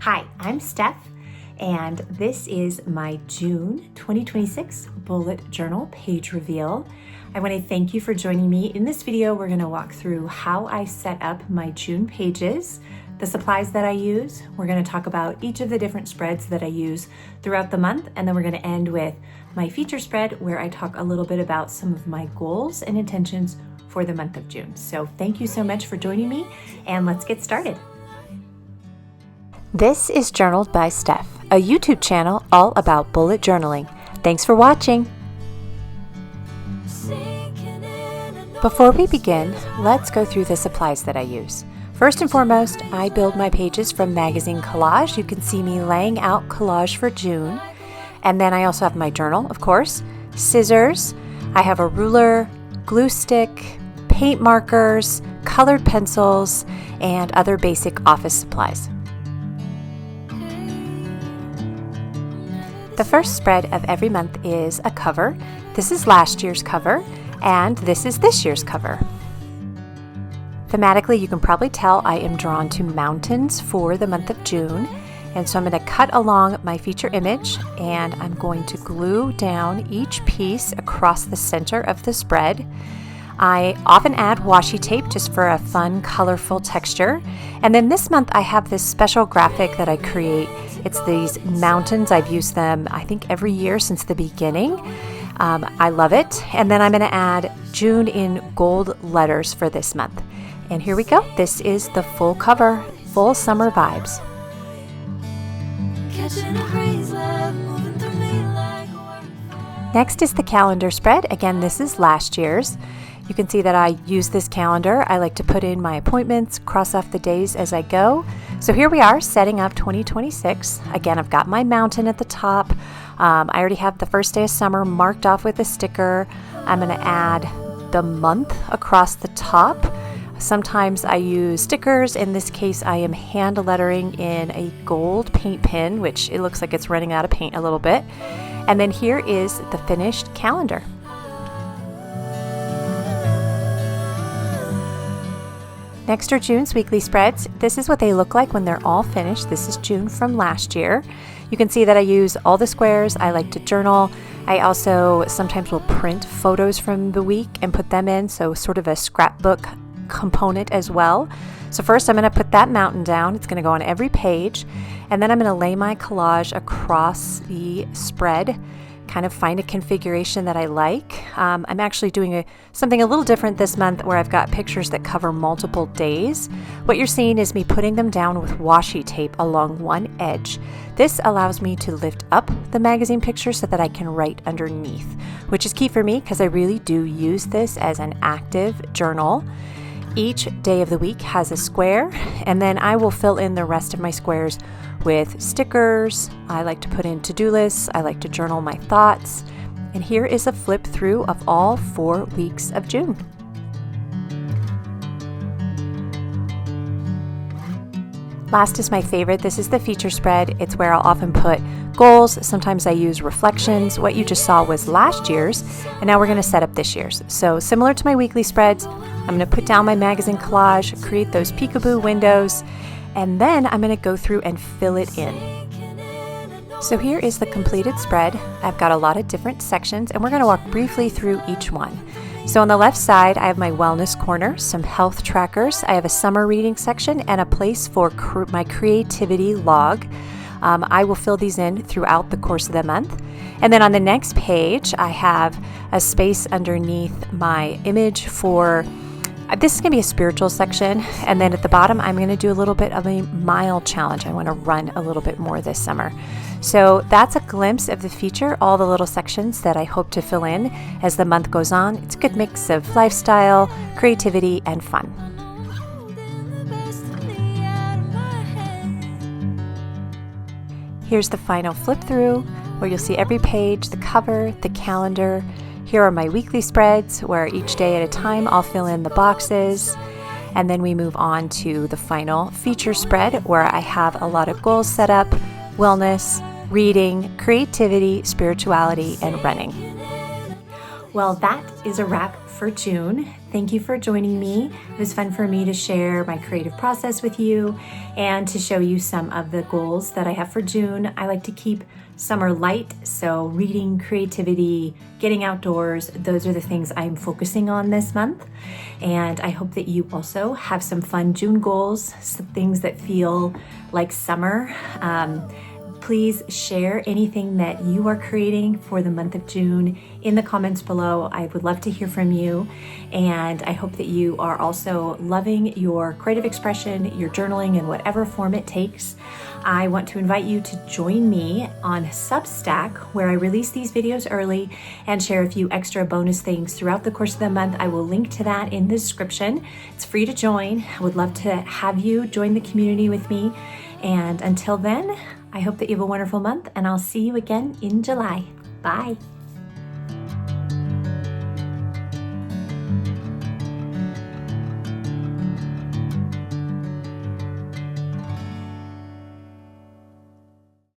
Hi, I'm Steph, and this is my June 2026 bullet journal page reveal. I want to thank you for joining me. In this video, we're going to walk through how I set up my June pages, the supplies that I use. We're going to talk about each of the different spreads that I use throughout the month, and then we're going to end with my feature spread where I talk a little bit about some of my goals and intentions for the month of June. So thank you so much for joining me, and let's get started. This is Journaled by Steph, a YouTube channel all about bullet journaling. Thanks for watching. Before we begin, let's go through the supplies that I use. First and foremost, I build my pages from magazine Collage. You can see me laying out collage for June. And then I also have my journal, of course, scissors. I have a ruler, glue stick, paint markers, colored pencils, and other basic office supplies. The first spread of every month is a cover. This is last year's cover, and this is this year's cover. Thematically, you can probably tell I am drawn to mountains for the month of June, and so I'm going to cut along my feature image, and I'm going to glue down each piece across the center of the spread. I often add washi tape just for a fun, colorful texture. And then this month I have this special graphic that I create. It's these mountains. I've used them, I think, every year since the beginning. I love it. And then I'm going to add June in gold letters for this month. And here we go. This is the full cover, full summer vibes. Next is the calendar spread. Again, this is last year's. You can see that I use this calendar. I like to put in my appointments, cross off the days as I go. So here we are setting up 2026. Again, I've got my mountain at the top. I already have the first day of summer marked off with a sticker. I'm going to add the month across the top. Sometimes I use stickers. In this case, I am hand lettering in a gold paint pen, which it looks like it's running out of paint a little bit. And then here is the finished calendar. Next are June's weekly spreads. This is what they look like when they're all finished. This is June from last year. You can see that I use all the squares. I like to journal. I also sometimes will print photos from the week and put them in, so sort of a scrapbook component as well. So first I'm going to put that mountain down. It's going to go on every page, and then I'm going to lay my collage across the spread, kind of find a configuration that I like. I'm actually doing something a little different this month where I've got pictures that cover multiple days. What you're seeing is me putting them down with washi tape along one edge. This allows me to lift up the magazine picture so that I can write underneath, which is key for me because I really do use this as an active journal. Each day of the week has a square, and then I will fill in the rest of my squares with stickers. I like to put in to-do lists. I like to journal my thoughts. And here is a flip through of all 4 weeks of June. Last is my favorite. This is the feature spread. It's where I'll often put goals. Sometimes I use reflections. What you just saw was last year's, and now we're going to set up this year's. So similar to my weekly spreads, I'm going to put down my magazine collage, create those peekaboo windows, and then I'm going to go through and fill it in. So here is the completed spread. I've got a lot of different sections, and we're going to walk briefly through each one. So on the left side, I have my wellness corner, some health trackers. I have a summer reading section and a place for my creativity log. I will fill these in throughout the course of the month. And then on the next page, I have a space underneath my image for, this is going to be a spiritual section. And then at the bottom, I'm going to do a little bit of a mile challenge. I want to run a little bit more this summer. So that's a glimpse of the feature, all the little sections that I hope to fill in as the month goes on. It's a good mix of lifestyle, creativity, and fun. Here's the final flip through where you'll see every page, the cover, the calendar. Here are my weekly spreads where each day at a time I'll fill in the boxes. And then we move on to the final feature spread where I have a lot of goals set up: wellness, reading, creativity, spirituality, and running. Well, that is a wrap for June. Thank you for joining me. It was fun for me to share my creative process with you and to show you some of the goals that I have for June. I like to keep summer light, so reading, creativity, getting outdoors, those are the things I'm focusing on this month. And I hope that you also have some fun June goals, some things that feel like summer. Please share anything that you are creating for the month of June in the comments below. I would love to hear from you. And I hope that you are also loving your creative expression, your journaling in whatever form it takes. I want to invite you to join me on Substack, where I release these videos early and share a few extra bonus things throughout the course of the month. I will link to that in the description. It's free to join. I would love to have you join the community with me. And until then, I hope that you have a wonderful month, and I'll see you again in July. Bye.